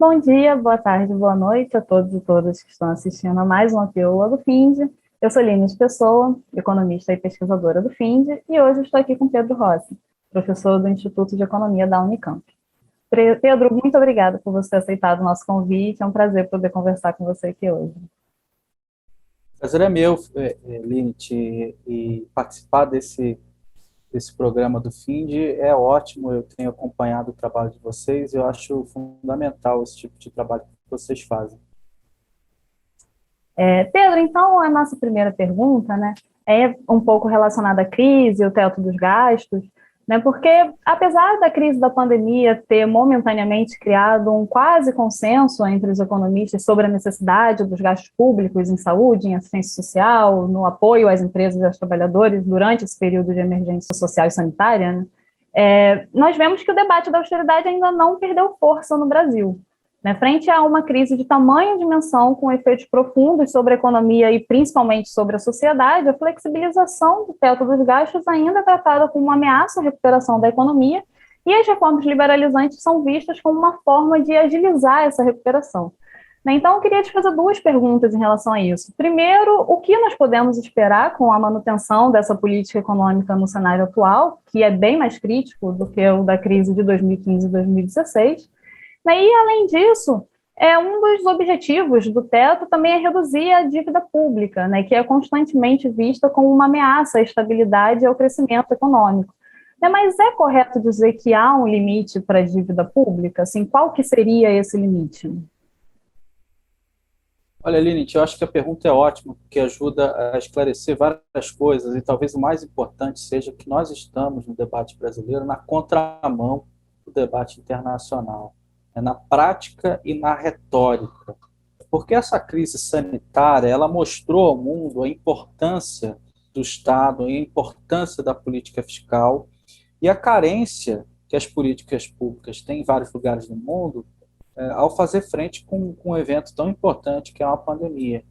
Bom dia, boa tarde, boa noite a todos e todas que estão assistindo a mais uma pílula do FIND. Eu sou Lines Pessoa, economista e pesquisadora do FIND, e hoje estou aqui com Pedro Rossi, professor do Instituto de Economia da Unicamp. Pedro, muito obrigada por você ter aceitado o nosso convite, é um prazer poder conversar com você aqui hoje. O prazer é meu, Linit, e participar desse programa do FIND é ótimo. Eu tenho acompanhado o trabalho de vocês e eu acho fundamental esse tipo de trabalho que vocês fazem. Pedro, então a nossa primeira pergunta, né, é um pouco relacionada à crise, o teto dos gastos, né, porque apesar da crise da pandemia ter momentaneamente criado um quase consenso entre os economistas sobre a necessidade dos gastos públicos em saúde, em assistência social, no apoio às empresas e aos trabalhadores durante esse período de emergência social e sanitária, né, nós vemos que o debate da austeridade ainda não perdeu força no Brasil. Né, frente a uma crise de tamanha dimensão, com efeitos profundos sobre a economia e principalmente sobre a sociedade, a flexibilização do teto dos gastos ainda é tratada como uma ameaça à recuperação da economia, e as reformas liberalizantes são vistas como uma forma de agilizar essa recuperação. Né, então, eu queria te fazer duas perguntas em relação a isso. Primeiro, o que nós podemos esperar com a manutenção dessa política econômica no cenário atual, que é bem mais crítico do que o da crise de 2015 e 2016, e, além disso, um dos objetivos do teto também é reduzir a dívida pública, né, que é constantemente vista como uma ameaça à estabilidade e ao crescimento econômico. Mas é correto dizer que há um limite para a dívida pública? Assim, qual que seria esse limite? Olha, Linit, eu acho que a pergunta é ótima, porque ajuda a esclarecer várias coisas, e talvez o mais importante seja que nós estamos no debate brasileiro na contramão do debate internacional, na prática e na retórica. Porque essa crise sanitária, ela mostrou ao mundo a importância do Estado, a importância da política fiscal e a carência que as políticas públicas têm em vários lugares do mundo ao fazer frente com um evento tão importante que é uma pandemia.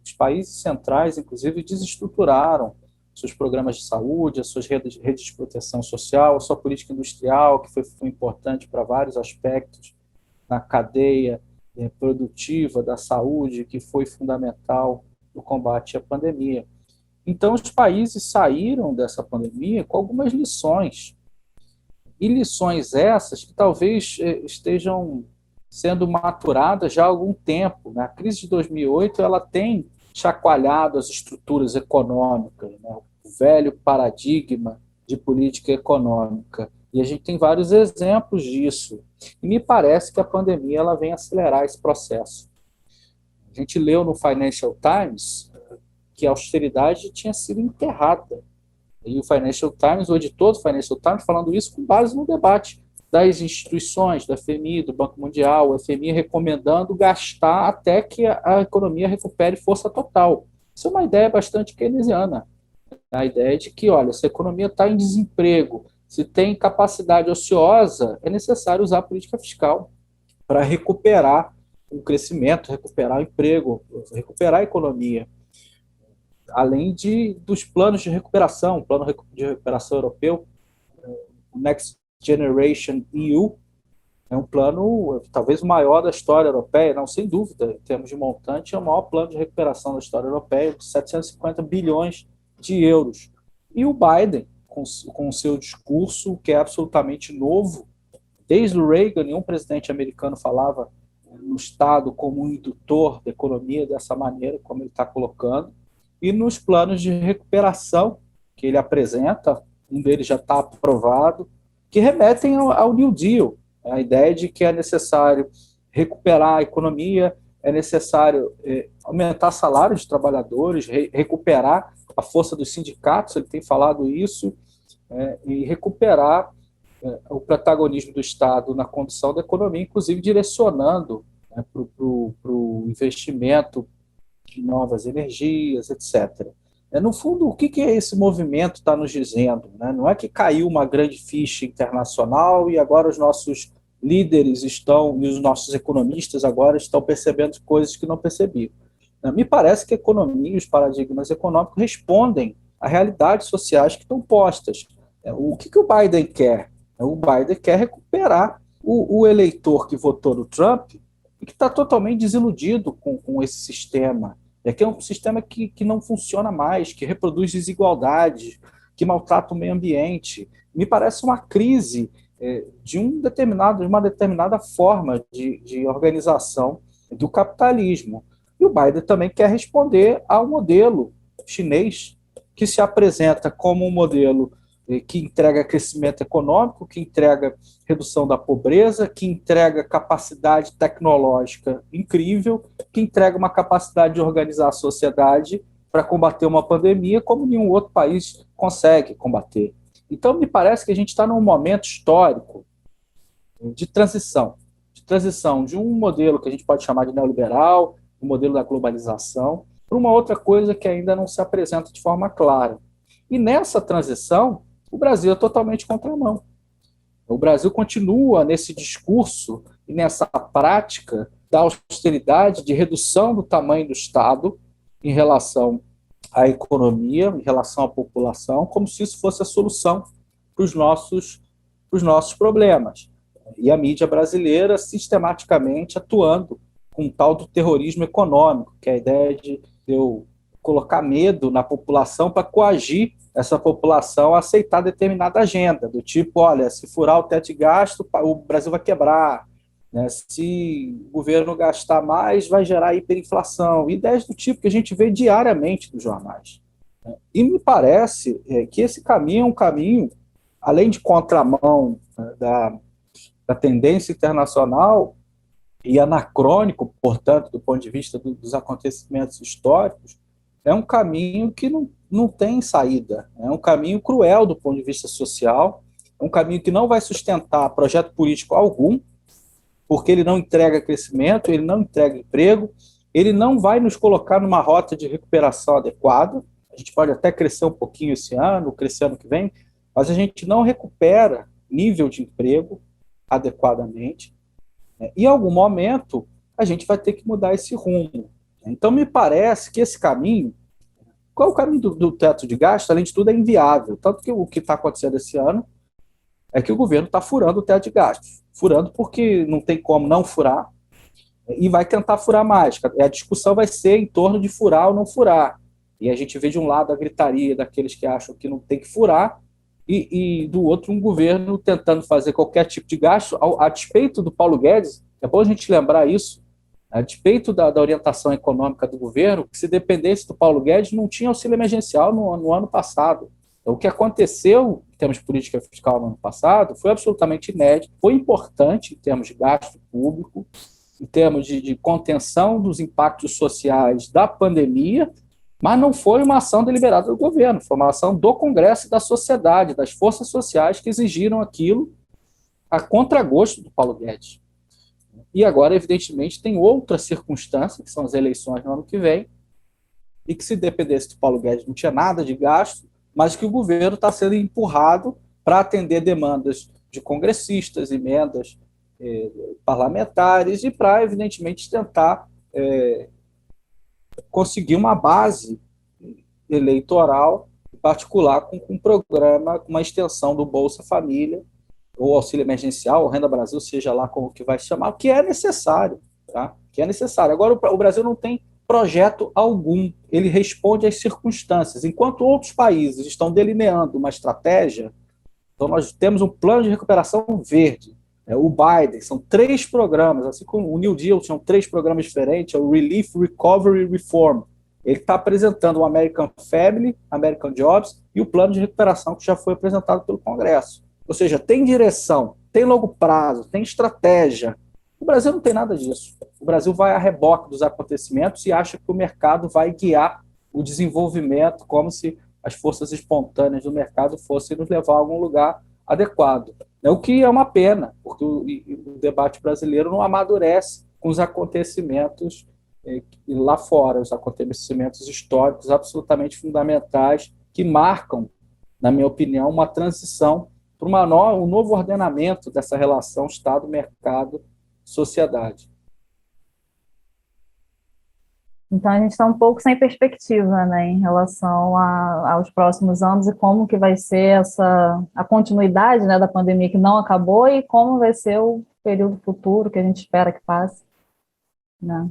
Os países centrais, inclusive, desestruturaram seus programas de saúde, as suas redes de proteção social, a sua política industrial, que foi importante para vários aspectos na cadeia produtiva da saúde, que foi fundamental no combate à pandemia. Então, os países saíram dessa pandemia com algumas lições, e lições essas que talvez estejam sendo maturadas já há algum tempo. A crise de 2008 ela tem chacoalhado as estruturas econômicas, o velho paradigma de política econômica. E a gente tem vários exemplos disso. E me parece que a pandemia ela vem acelerar esse processo. A gente leu no Financial Times que a austeridade tinha sido enterrada. E o Financial Times, o editor do Financial Times, falando isso com base no debate das instituições, da FMI, do Banco Mundial, o FMI recomendando gastar até que a economia recupere força total. Isso é uma ideia bastante keynesiana. A ideia de que, olha, se a economia está em desemprego, se tem capacidade ociosa, é necessário usar a política fiscal para recuperar o crescimento, recuperar o emprego, recuperar a economia. Além dos planos de recuperação, o plano de recuperação europeu, o Next Generation EU, é um plano talvez o maior da história europeia, não, sem dúvida, em termos de montante, é o maior plano de recuperação da história europeia, de 750 bilhões de euros. E o Biden, com o seu discurso, que é absolutamente novo, desde o Reagan, nenhum presidente americano falava no Estado como um indutor da economia dessa maneira, como ele está colocando, e nos planos de recuperação que ele apresenta, um deles já está aprovado, que remetem ao New Deal, a ideia de que é necessário recuperar a economia, é necessário aumentar salários de trabalhadores, recuperar a força dos sindicatos, ele tem falado isso, e recuperar o protagonismo do Estado na condução da economia, inclusive direcionando para o investimento em novas energias, etc. No fundo, o que esse movimento está nos dizendo? Não é que caiu uma grande ficha internacional e agora os nossos líderes estão, e os nossos economistas agora estão percebendo coisas que não percebiam. Me parece que a economia e os paradigmas econômicos respondem a realidades sociais que estão postas. O que o Biden quer? O Biden quer recuperar o eleitor que votou no Trump e que está totalmente desiludido com esse sistema. É que é um sistema que não funciona mais, que reproduz desigualdade, que maltrata o meio ambiente. Me parece uma crise de uma determinada forma de organização do capitalismo. E o Biden também quer responder ao modelo chinês, que se apresenta como um modelo que entrega crescimento econômico, que entrega redução da pobreza, que entrega capacidade tecnológica incrível, que entrega uma capacidade de organizar a sociedade para combater uma pandemia como nenhum outro país consegue combater. Então, me parece que a gente está num momento histórico de transição de um modelo que a gente pode chamar de neoliberal, o modelo da globalização, para uma outra coisa que ainda não se apresenta de forma clara. E nessa transição, o Brasil é totalmente contramão. O Brasil continua nesse discurso e nessa prática da austeridade, de redução do tamanho do Estado em relação à economia, em relação à população, como se isso fosse a solução para os nossos problemas. E a mídia brasileira sistematicamente atuando com o tal do terrorismo econômico, que é a ideia de eu colocar medo na população para coagir essa população a aceitar determinada agenda, do tipo, olha, se furar o teto de gasto, o Brasil vai quebrar, né? Se o governo gastar mais, vai gerar hiperinflação, ideias do tipo que a gente vê diariamente nos jornais. E me parece que esse caminho é um caminho, além de contramão da tendência internacional e anacrônico, portanto, do ponto de vista dos acontecimentos históricos, é um caminho que não tem saída, é um caminho cruel do ponto de vista social, é um caminho que não vai sustentar projeto político algum, porque ele não entrega crescimento, ele não entrega emprego, ele não vai nos colocar numa rota de recuperação adequada. A gente pode até crescer um pouquinho esse ano, crescer ano que vem, mas a gente não recupera nível de emprego adequadamente. E em algum momento a gente vai ter que mudar esse rumo. Então me parece que esse caminho, qual é o caminho do teto de gasto, além de tudo, é inviável. Tanto que o que está acontecendo esse ano é que o governo está furando o teto de gastos. Furando porque não tem como não furar e vai tentar furar mais. A discussão vai ser em torno de furar ou não furar. E a gente vê de um lado a gritaria daqueles que acham que não tem que furar e do outro um governo tentando fazer qualquer tipo de gasto, a despeito do Paulo Guedes. É bom a gente lembrar isso, a despeito da orientação econômica do governo, que se dependesse do Paulo Guedes, não tinha auxílio emergencial no ano passado. Então, o que aconteceu em termos de política fiscal no ano passado foi absolutamente inédito, foi importante em termos de gasto público, em termos de contenção dos impactos sociais da pandemia, mas não foi uma ação deliberada do governo, foi uma ação do Congresso e da sociedade, das forças sociais que exigiram aquilo a contragosto do Paulo Guedes. E agora, evidentemente, tem outras circunstâncias, que são as eleições no ano que vem, e que se dependesse do Paulo Guedes não tinha nada de gasto, mas que o governo está sendo empurrado para atender demandas de congressistas, emendas parlamentares, e para, evidentemente, tentar conseguir uma base eleitoral, em particular com um programa, com uma extensão do Bolsa Família, ou auxílio emergencial, ou Renda Brasil, seja lá como que vai se chamar, que é necessário. Tá? Que é necessário. Agora, o Brasil não tem projeto algum, ele responde às circunstâncias. Enquanto outros países estão delineando uma estratégia, então nós temos um plano de recuperação verde, o Biden, são 3 programas, assim como o New Deal são 3 programas diferentes, é o Relief, Recovery e Reform. Ele está apresentando o American Family, American Jobs e o plano de recuperação que já foi apresentado pelo Congresso. Ou seja, tem direção, tem longo prazo, tem estratégia. O Brasil não tem nada disso. O Brasil vai a reboque dos acontecimentos e acha que o mercado vai guiar o desenvolvimento como se as forças espontâneas do mercado fossem nos levar a algum lugar adequado. O que é uma pena, porque o debate brasileiro não amadurece com os acontecimentos lá fora, os acontecimentos históricos absolutamente fundamentais que marcam, na minha opinião, uma transição para um novo ordenamento dessa relação Estado-mercado-sociedade. Então, a gente está um pouco sem perspectiva, né, em relação aos próximos anos e como que vai ser a continuidade, né, da pandemia que não acabou e como vai ser período futuro que a gente espera que passe, né?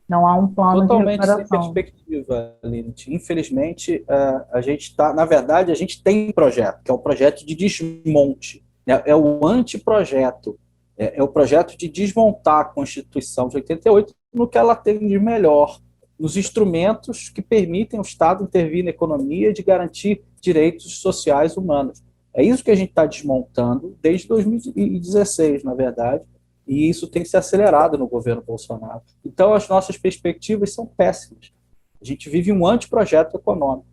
Não há um plano de Totalmente sem recuperação. perspectiva, Lindt. Infelizmente, a gente está, na verdade, a gente tem projeto, que é o projeto de desmonte, é o anteprojeto, é o projeto de desmontar a Constituição de 88 no que ela tem de melhor, nos instrumentos que permitem o Estado intervir na economia e de garantir direitos sociais humanos. É isso que a gente está desmontando desde 2016, na verdade, e isso tem se acelerado no governo Bolsonaro. Então, as nossas perspectivas são péssimas. A gente vive um anteprojeto econômico.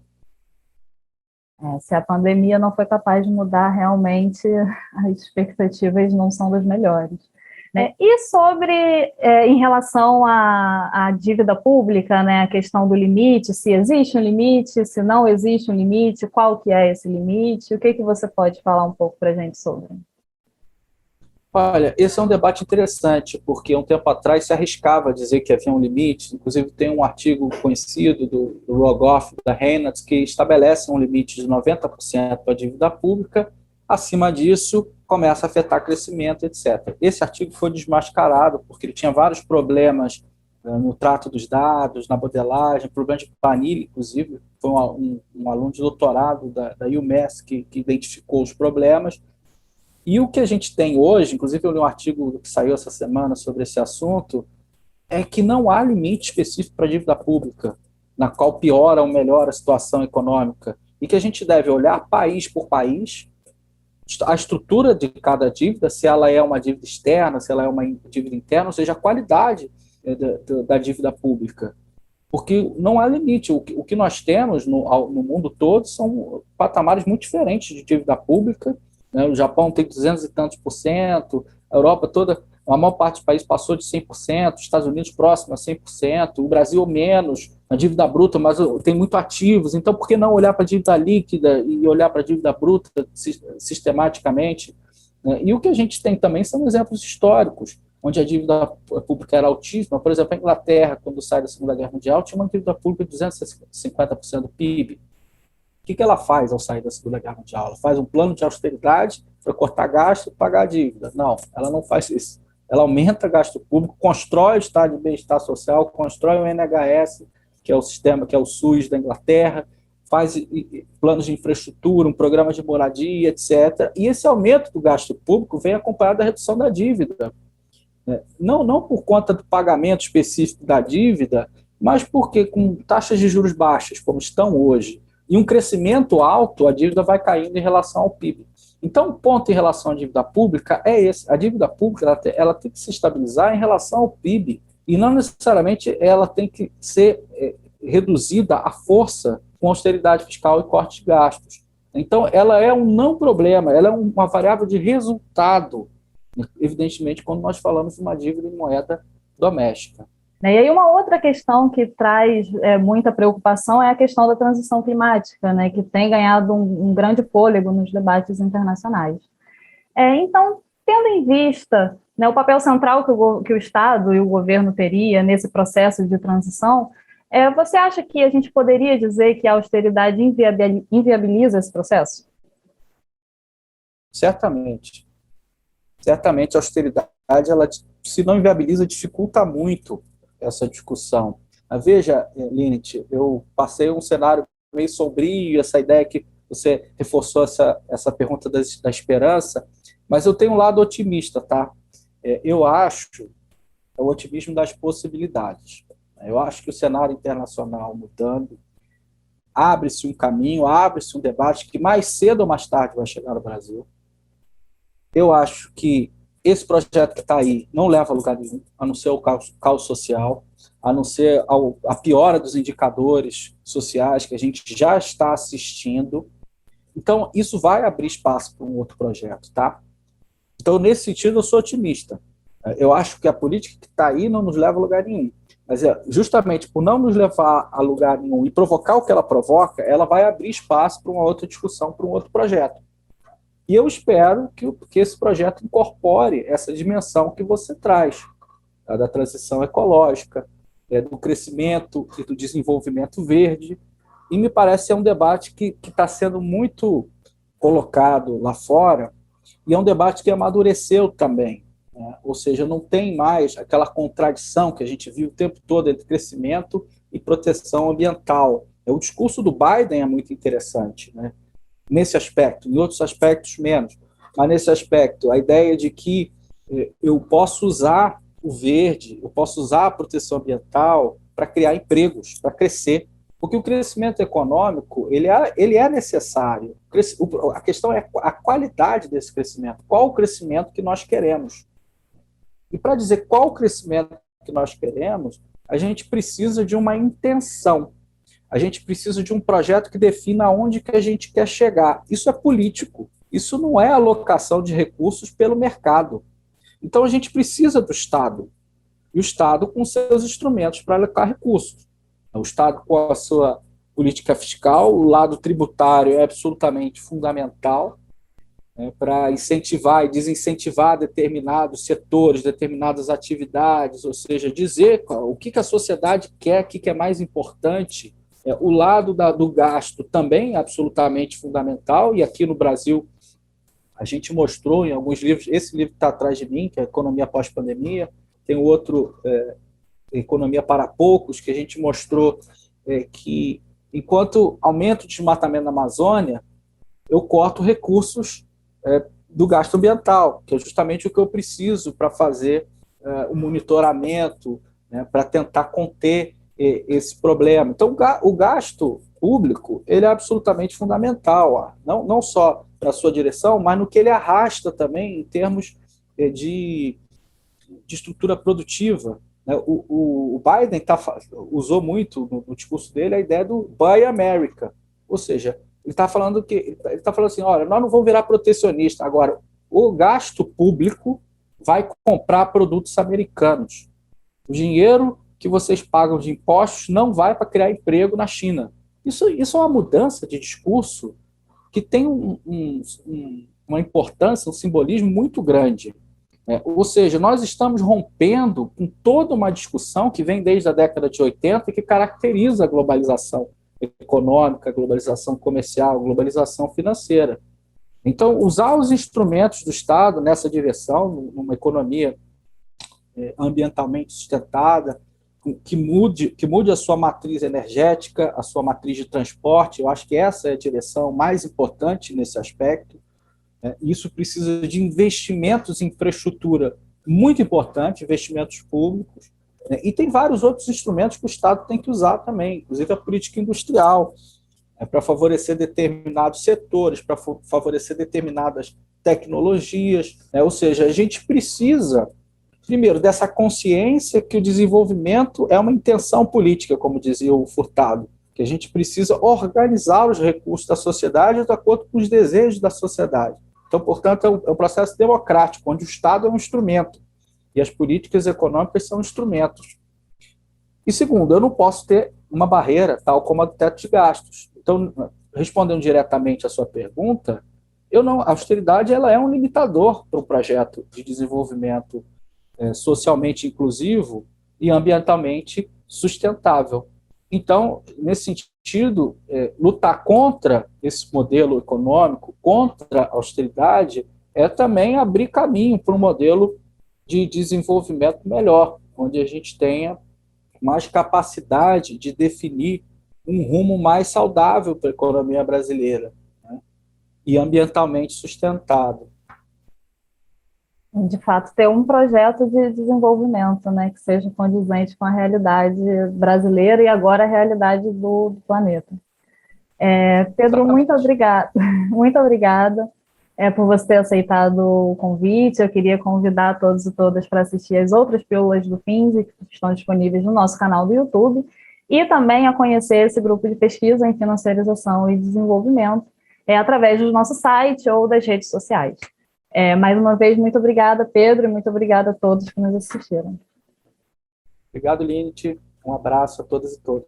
Se a pandemia não foi capaz de mudar, realmente as expectativas não são das melhores, né? E sobre, em relação à dívida pública, né, a questão do limite, se existe um limite, se não existe um limite, qual que é esse limite? O que você pode falar um pouco para a gente sobre? Olha, esse é um debate interessante, porque um tempo atrás se arriscava a dizer que havia um limite, inclusive tem um artigo conhecido do Rogoff, da Reinhardt, que estabelece um limite de 90% para a dívida pública, acima disso começa a afetar crescimento, etc. Esse artigo foi desmascarado, porque ele tinha vários problemas no trato dos dados, na modelagem, problemas de planilha, inclusive, foi um aluno de doutorado da UMass que identificou os problemas. E o que a gente tem hoje, inclusive eu li um artigo que saiu essa semana sobre esse assunto, é que não há limite específico para a dívida pública, na qual piora ou melhora a situação econômica, e que a gente deve olhar país por país, a estrutura de cada dívida, se ela é uma dívida externa, se ela é uma dívida interna, ou seja, a qualidade da dívida pública. Porque não há limite. O que nós temos no mundo todo são patamares muito diferentes de dívida pública, né? O Japão tem 200 e tantos por cento, a Europa toda, a maior parte dos países passou de 100%, os Estados Unidos próximo a 100%, o Brasil menos, a dívida bruta, mas tem muito ativos. Então, por que não olhar para a dívida líquida e olhar para a dívida bruta sistematicamente? E o que a gente tem também são exemplos históricos, onde a dívida pública era altíssima. Por exemplo, a Inglaterra, quando sai da Segunda Guerra Mundial, tinha uma dívida pública de 250% do PIB. O que ela faz ao sair da Segunda Guerra Mundial? Ela faz um plano de austeridade para cortar gasto e pagar a dívida. Não, ela não faz isso. Ela aumenta gasto público, constrói o Estado de Bem-Estar Social, constrói o NHS, que é o sistema, que é o SUS da Inglaterra, faz planos de infraestrutura, um programa de moradia, etc. E esse aumento do gasto público vem acompanhado da redução da dívida. Não por conta do pagamento específico da dívida, mas porque com taxas de juros baixas, como estão hoje, e um crescimento alto, a dívida vai caindo em relação ao PIB. Então, o ponto em relação à dívida pública é esse. A dívida pública ela tem que se estabilizar em relação ao PIB, e não necessariamente ela tem que ser reduzida à força com austeridade fiscal e corte de gastos. Então, ela é um não problema, ela é uma variável de resultado, evidentemente, quando nós falamos de uma dívida em moeda doméstica. E aí uma outra questão que traz muita preocupação é a questão da transição climática, né, que tem ganhado um grande fôlego nos debates internacionais. Então, tendo em vista, né, o papel central que o Estado e o governo teria nesse processo de transição, você acha que a gente poderia dizer que a austeridade inviabiliza esse processo? Certamente. Certamente a austeridade, ela, se não inviabiliza, dificulta muito essa discussão. Veja, Lindt, eu passei um cenário meio sombrio, essa ideia que você reforçou essa pergunta da esperança, mas eu tenho um lado otimista, tá? Eu acho é o otimismo das possibilidades. Eu acho que o cenário internacional mudando, abre-se um caminho, abre-se um debate que mais cedo ou mais tarde vai chegar no Brasil. Eu acho que esse projeto que está aí não leva a lugar nenhum, a não ser o caos social, a não ser a piora dos indicadores sociais que a gente já está assistindo. Então, isso vai abrir espaço para um outro projeto, tá? Então, nesse sentido, eu sou otimista. Eu acho que a política que está aí não nos leva a lugar nenhum. Mas, justamente por não nos levar a lugar nenhum e provocar o que ela provoca, ela vai abrir espaço para uma outra discussão, para um outro projeto. E eu espero que esse projeto incorpore essa dimensão que você traz, da transição ecológica, do crescimento e do desenvolvimento verde. E me parece um debate que está sendo muito colocado lá fora, e é um debate que amadureceu também. né? Ou seja, não tem mais aquela contradição que a gente viu o tempo todo entre crescimento e proteção ambiental. O discurso do Biden é muito interessante, né? Nesse aspecto, em outros aspectos menos, mas nesse aspecto, a ideia de que eu posso usar o verde, eu posso usar a proteção ambiental para criar empregos, para crescer, porque o crescimento econômico ele é necessário. A questão é a qualidade desse crescimento, qual o crescimento que nós queremos. E para dizer qual o crescimento que nós queremos, a gente precisa de uma intenção. A gente precisa de um projeto que defina aonde que a gente quer chegar. Isso é político. Isso não é alocação de recursos pelo mercado. Então, a gente precisa do Estado. E o Estado com seus instrumentos para alocar recursos. O Estado com a sua política fiscal, o lado tributário é absolutamente fundamental, né, para incentivar e desincentivar determinados setores, determinadas atividades, ou seja, dizer o que a sociedade quer, o que é mais importante. O lado do gasto também é absolutamente fundamental, e aqui no Brasil a gente mostrou em alguns livros, esse livro que está atrás de mim, que é Economia Pós-Pandemia, tem o outro, Economia para Poucos, que a gente mostrou que, enquanto aumento o desmatamento na Amazônia, eu corto recursos do gasto ambiental, que é justamente o que eu preciso para fazer o monitoramento, né, para tentar conter esse problema. Então, o gasto público ele é absolutamente fundamental, não só para a sua direção, mas no que ele arrasta também em termos de estrutura produtiva. O Biden usou muito no discurso dele a ideia do Buy America, ou seja, ele está falando assim, olha, nós não vamos virar protecionista, agora o gasto público vai comprar produtos americanos. O dinheiro que vocês pagam de impostos não vai para criar emprego na China. Isso é uma mudança de discurso que tem uma importância, um simbolismo muito grande. Ou seja, nós estamos rompendo com toda uma discussão que vem desde a década de 80 e que caracteriza a globalização econômica, a globalização comercial, a globalização financeira. Então, usar os instrumentos do Estado nessa direção, numa economia ambientalmente sustentada, que mude a sua matriz energética, a sua matriz de transporte, eu acho que essa é a direção mais importante nesse aspecto. Isso precisa de investimentos em infraestrutura muito importante, investimentos públicos, e tem vários outros instrumentos que o Estado tem que usar também, inclusive a política industrial, para favorecer determinados setores, para favorecer determinadas tecnologias, ou seja, a gente precisa, primeiro, dessa consciência que o desenvolvimento é uma intenção política, como dizia o Furtado, que a gente precisa organizar os recursos da sociedade de acordo com os desejos da sociedade. Então, portanto, é um processo democrático, onde o Estado é um instrumento e as políticas econômicas são instrumentos. E segundo, eu não posso ter uma barreira, tal como a do teto de gastos. Então, respondendo diretamente à sua pergunta, a austeridade ela é um limitador para o projeto de desenvolvimento socialmente inclusivo e ambientalmente sustentável. Então, nesse sentido, lutar contra esse modelo econômico, contra a austeridade, é também abrir caminho para um modelo de desenvolvimento melhor, onde a gente tenha mais capacidade de definir um rumo mais saudável para a economia brasileira, né, e ambientalmente sustentável. De fato, ter um projeto de desenvolvimento, né, que seja condizente com a realidade brasileira e agora a realidade do planeta. Pedro, muito obrigada. Muito obrigada por você ter aceitado o convite. Eu queria convidar todos e todas para assistir as outras pílulas do FINSE, que estão disponíveis no nosso canal do YouTube, e também a conhecer esse grupo de pesquisa em financiarização e desenvolvimento através do nosso site ou das redes sociais. Mais uma vez, muito obrigada, Pedro, e muito obrigada a todos que nos assistiram. Obrigado, Linete. Um abraço a todas e todos.